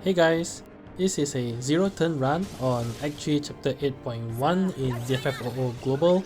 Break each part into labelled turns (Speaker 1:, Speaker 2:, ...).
Speaker 1: Hey guys, this is a 0 turn run on Act 3 Chapter 8.1 in DFFOO Global.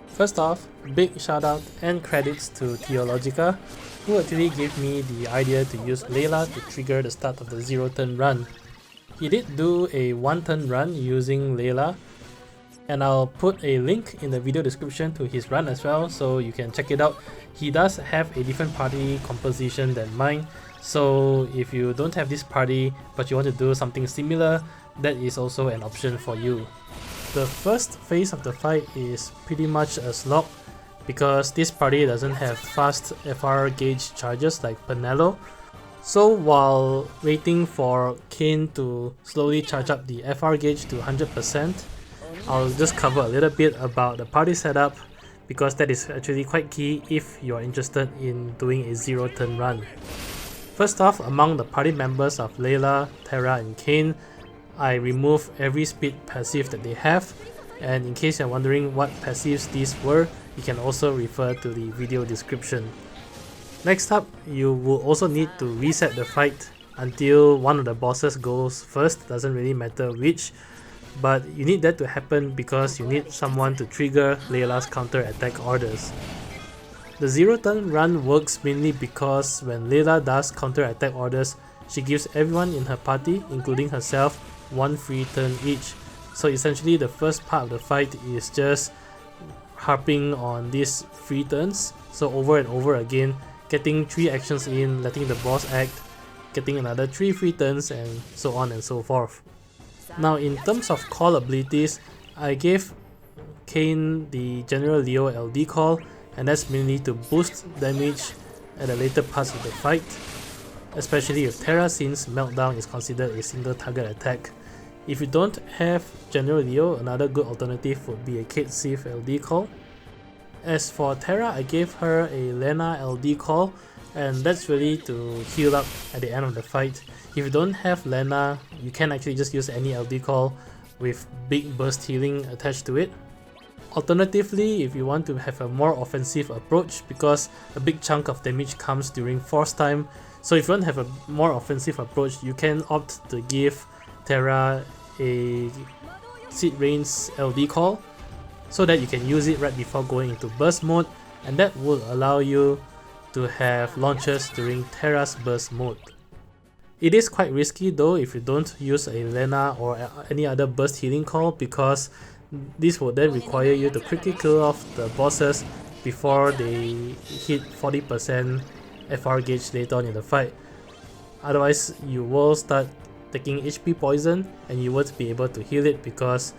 Speaker 1: First off, big shout out and credits to Theologica, who actually gave me the idea to use Leila to trigger the start of the 0 turn run. He did do a 1 turn run using Leila, and I'll put a link in the video description to his run as well, so you can check it out. He does have a different party composition than mine, so if you don't have this party but you want to do something similar, that is also an option for you. The first phase of the fight is pretty much a slog because this party doesn't have fast FR gauge charges like Penelo. So while waiting for Kane to slowly charge up the FR gauge to 100%, I'll just cover a little bit about the party setup because that is actually quite key if you are interested in doing a 0 turn run. First off, among the party members of Leila, Terra and Kane, I remove every speed passive that they have, and in case you're wondering what passives these were, you can also refer to the video description. Next up, you will also need to reset the fight until one of the bosses goes first, doesn't really matter which, but you need that to happen because you need someone to trigger Leila's counter attack orders. The 0 turn run works mainly because when Leila does counter attack orders, she gives everyone in her party, including herself, one free turn each. So essentially the first part of the fight is just harping on these free turns, so over and over again, getting 3 actions in, letting the boss act, getting another 3 free turns, and so on and so forth. Now in terms of call abilities, I gave Kane the general Leo LD call, and that's mainly to boost damage at the later parts of the fight, especially with Terra since Meltdown is considered a single target attack. If you don't have general Leo, another good alternative would be a Cait Sith LD call. As for Terra, I gave her a Lenna LD call, and that's really to heal up at the end of the fight. If you don't have Lenna, you can actually just use any LD call with big burst healing attached to it. Alternatively, if you want to have a more offensive approach, because a big chunk of damage comes during force time, so if you want to have a more offensive approach, you can opt to give Terra a Cid Raines LD call so that you can use it right before going into burst mode, and that will allow you to have launches during Terra's burst mode. It is quite risky though if you don't use a Lenna or any other burst healing call, because this will then require you to quickly kill off the bosses before they hit 40% FR gauge later on in the fight. Otherwise, you will start taking HP poison and you won't be able to heal it because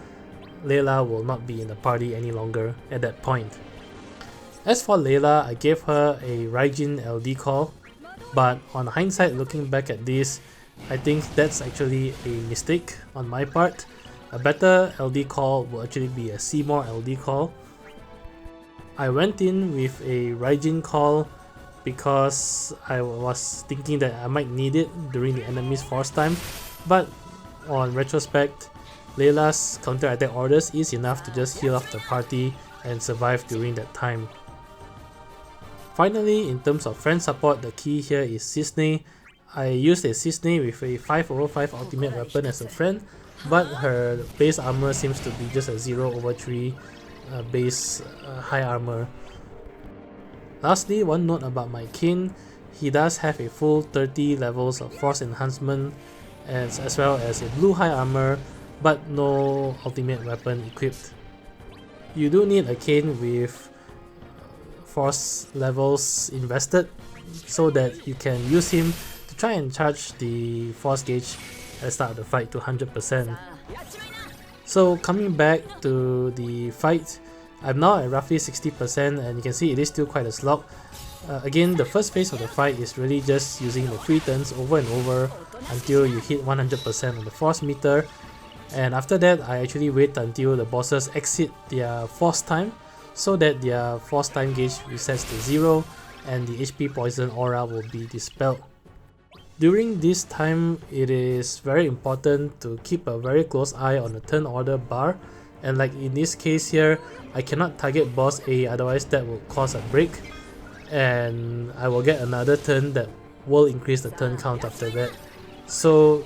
Speaker 1: Leila will not be in the party any longer at that point. As for Leila, I gave her a Raijin LD call, but on hindsight looking back at this, I think that's actually a mistake on my part. A better LD call will actually be a Seymour LD call. I went in with a Raijin call because I was thinking that I might need it during the enemy's force time, but on retrospect, Leila's counter attack orders is enough to just heal off the party and survive during that time. Finally, in terms of friend support, the key here is Cisne. I used a Cisne with a 5/5 ultimate weapon as a friend, but her base armor seems to be just a 0/3 base high armor. Lastly, one note about my Kane, he does have a full 30 levels of force enhancement as well as a blue high armor, but no ultimate weapon equipped. You do need a Kane with force levels invested so that you can use him to try and charge the force gauge at the start of the fight to 100%. So coming back to the fight, I'm now at roughly 60% and you can see it is still quite a slog. Again, the first phase of the fight is really just using the free turns over and over until you hit 100% on the force meter, and after that I actually wait until the bosses exit their force time so that their force time gauge resets to 0 and the HP poison aura will be dispelled. During this time, it is very important to keep a very close eye on the turn order bar, and like in this case here, I cannot target boss A, otherwise that will cause a break and I will get another turn that will increase the turn count after that. So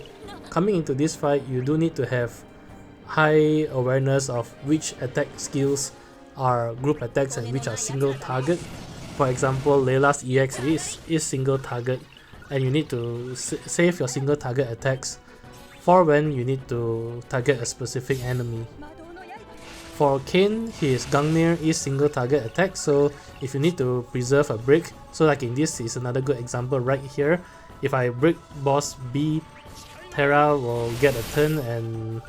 Speaker 1: coming into this fight, you do need to have high awareness of which attack skills are group attacks and which are single target. For example, Leila's EX is single target, and you need to save your single target attacks for when you need to target a specific enemy. For Kain, his Gungnir is single target attack, so if you need to preserve a break, so like in this is another good example right here. If I break boss B, Terra will get a turn and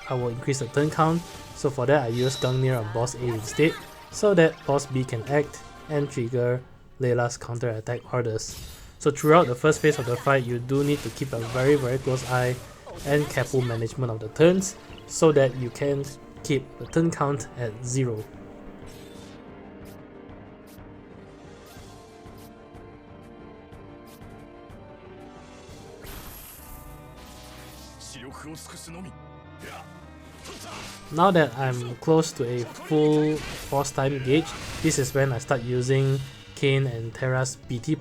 Speaker 1: I will increase the turn count. So for that I use Gungnir on boss A instead, so that boss B can act and trigger Leila's counter attack orders. So throughout the first phase of the fight, you do need to keep a very close eye and careful management of the turns, so that you can keep the turn count at 0. Now that I'm close to a full force time gauge, this is when I start using Kain and Terra's BT+.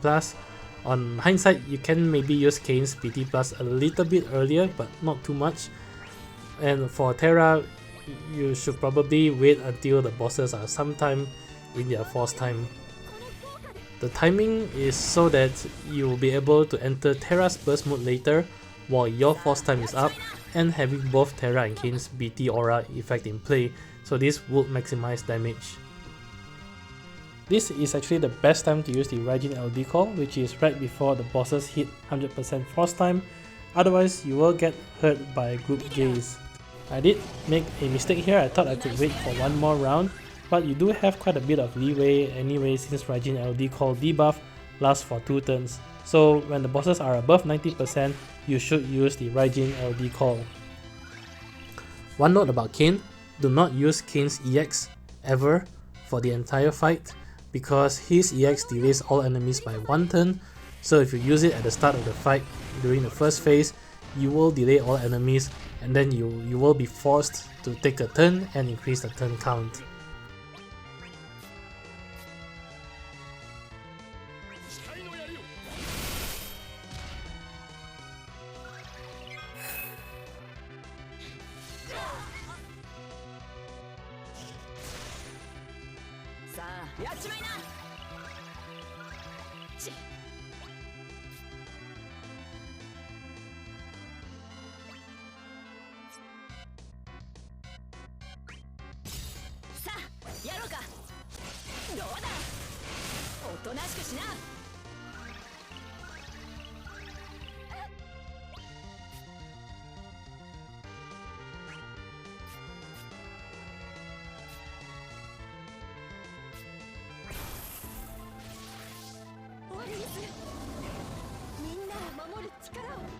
Speaker 1: On hindsight, you can maybe use Kain's BT+ a little bit earlier, but not too much. And for Terra, you should probably wait until the bosses are sometime in their force time. The timing is so that you will be able to enter Terra's burst mode later while your force time is up, and having both Terra and Kain's BT aura effect in play, so this would maximize damage. This is actually the best time to use the Raijin LD call, which is right before the bosses hit 100% force time, otherwise you will get hurt by group gaze. I did make a mistake here. I thought I could wait for one more round, but you do have quite a bit of leeway anyway, since Raijin LD call debuff lasts for 2 turns. So when the bosses are above 90%, you should use the Raijin LD call. One note about Kain, do not use Kain's EX ever for the entire fight, because his EX delays all enemies by 1 turn, so if you use it at the start of the fight during the first phase, you will delay all enemies, and then you will be forced to take a turn and increase the turn count.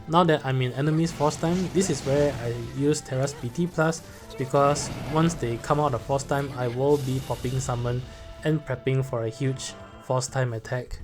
Speaker 1: Now that I'm in enemy's force time, this is where I use Terra's BT+, because once they come out of force time, I will be popping summon and prepping for a huge force time attack.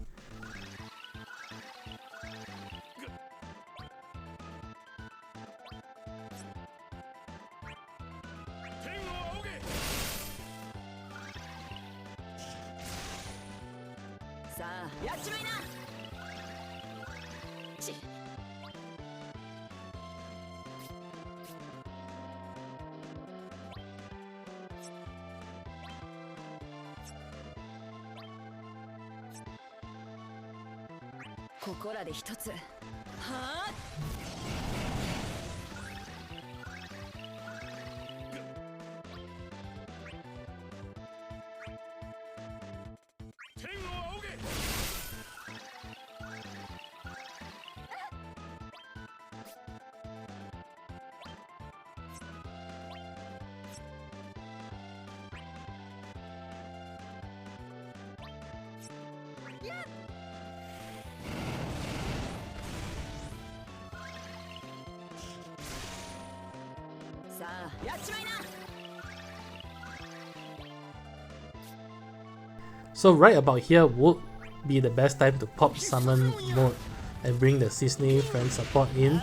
Speaker 1: So right about here would be the best time to pop summon mode and bring the Cisne friend support in.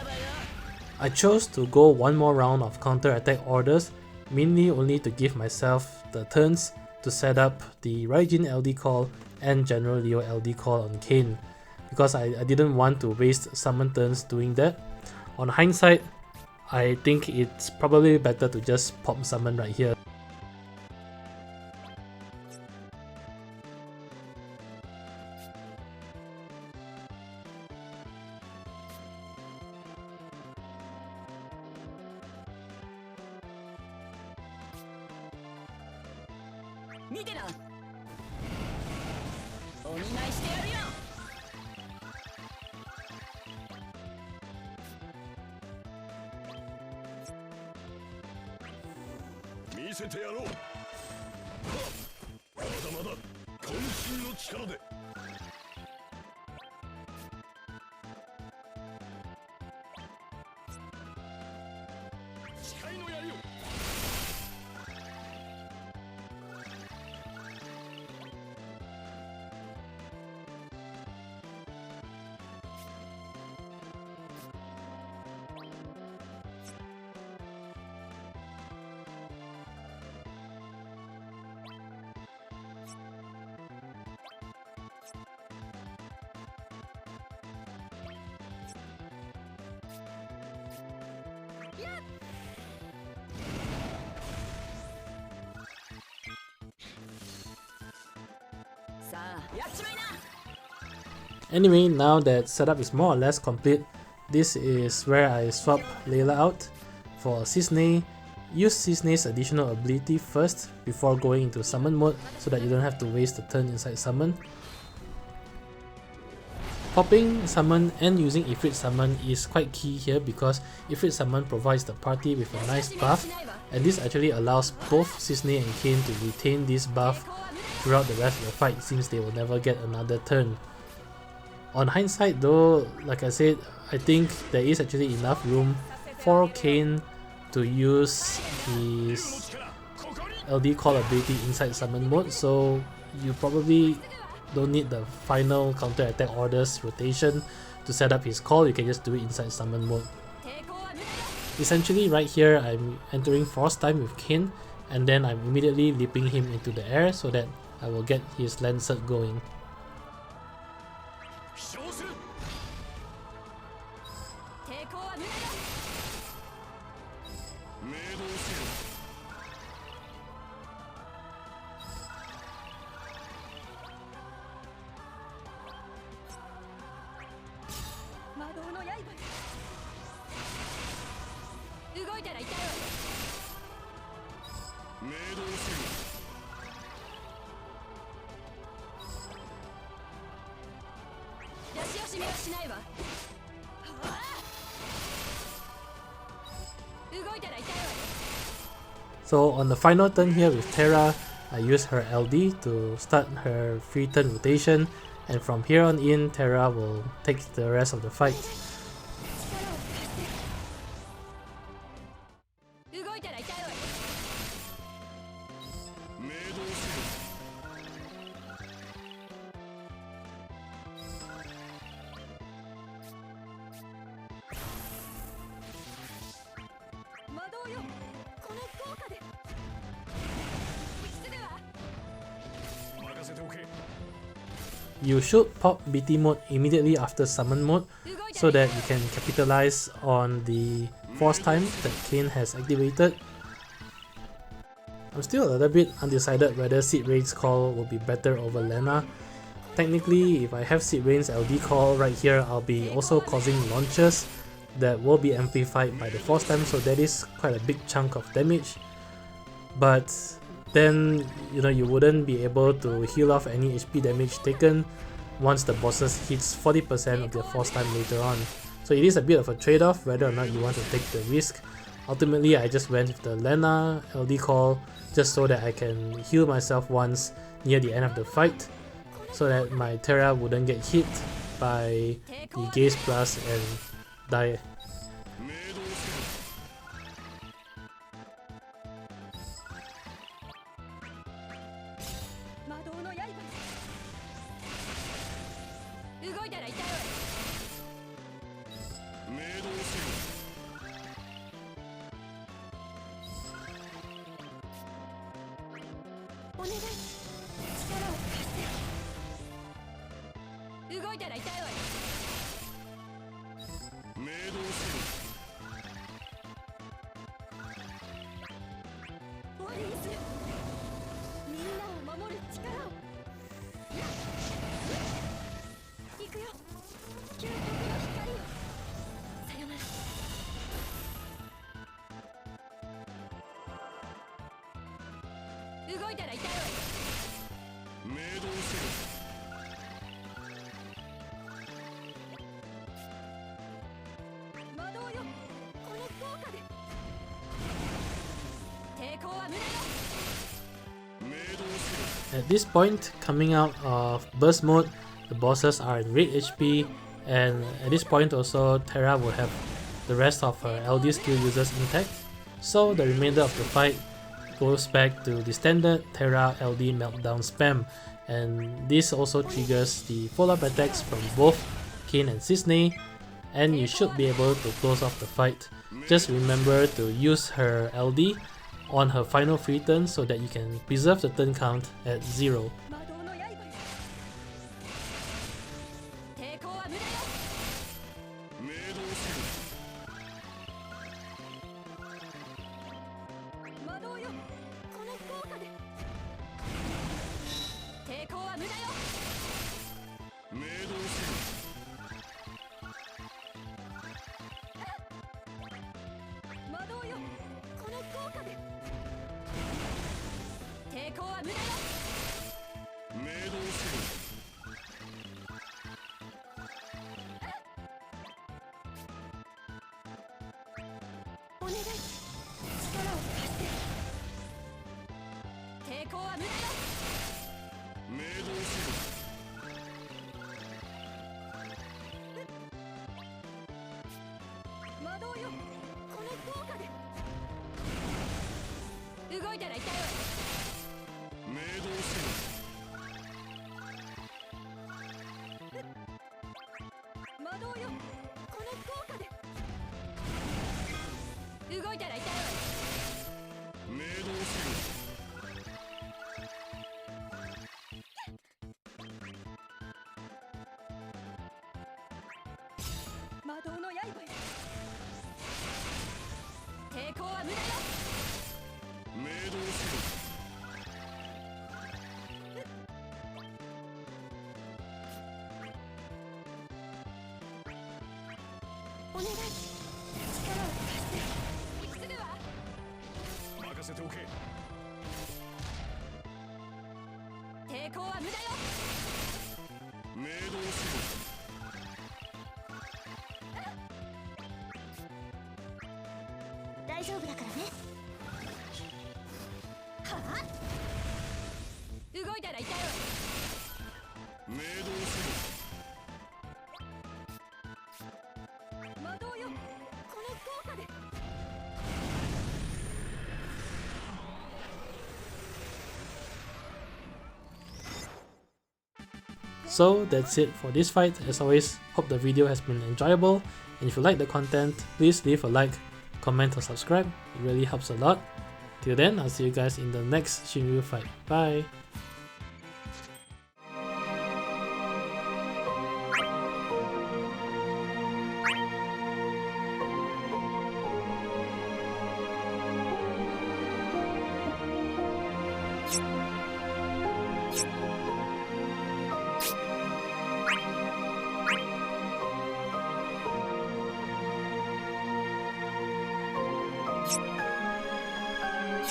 Speaker 1: I chose to go one more round of counter attack orders, mainly only to give myself the turns to set up the Raijin LD call and General Leo LD call on Kain, because I didn't want to waste summon turns doing that. On hindsight, I think it's probably better to just pop summon right here. Anyway, now that setup is more or less complete, this is where I swap Leila out for Cisne. Use Cisne's additional ability first before going into summon mode so that you don't have to waste a turn inside summon. Popping summon and using Ifrit summon is quite key here because Ifrit summon provides the party with a nice buff, and this actually allows both Cisne and Kain to retain this buff throughout the rest of the fight since they will never get another turn. On hindsight though, like I said, I think there is actually enough room for Kain to use his LD call ability inside summon mode, so you probably don't need the final counter attack orders rotation to set up his call. You can just do it inside summon mode. Essentially right here I'm entering force time with Kain, and then I'm immediately leaping him into the air so that I will get his Lancet going. So on the final turn here with Terra, I use her LD to start her free turn rotation, and from here on in, Terra will take the rest of the fight. You should pop BT mode immediately after summon mode so that you can capitalize on the force time that Kain has activated. I'm still a little bit undecided whether Cid Raines call will be better over Lenna. Technically, if I have Cid Raines LD call right here, I'll be also causing launches that will be amplified by the force time, so that is quite a big chunk of damage. But then, you wouldn't be able to heal off any HP damage taken once the bosses hits 40% of their force time later on. So it is a bit of a trade-off whether or not you want to take the risk. Ultimately, I just went with the Lenna LD call just so that I can heal myself once near the end of the fight, so that my Terra wouldn't get hit by the Gaze Blast and die. At this point, coming out of burst mode, the bosses are in red HP, and at this point also Terra will have the rest of her LD skill users intact, so the remainder of the fight goes back to the standard Terra LD meltdown spam, and this also triggers the follow-up attacks from both Kain and Cisne, and you should be able to close off the fight. Just remember to use her LD on her final free turn so that you can preserve the turn count at 0. So that's it for this fight. As always, hope the video has been enjoyable, and if you like the content, please leave a like, comment or subscribe. It really helps a lot. Till then, I'll see you guys in the next Shinryu fight. Bye!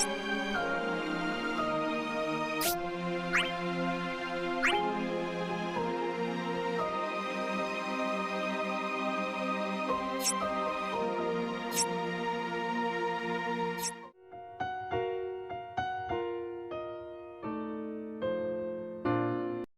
Speaker 2: You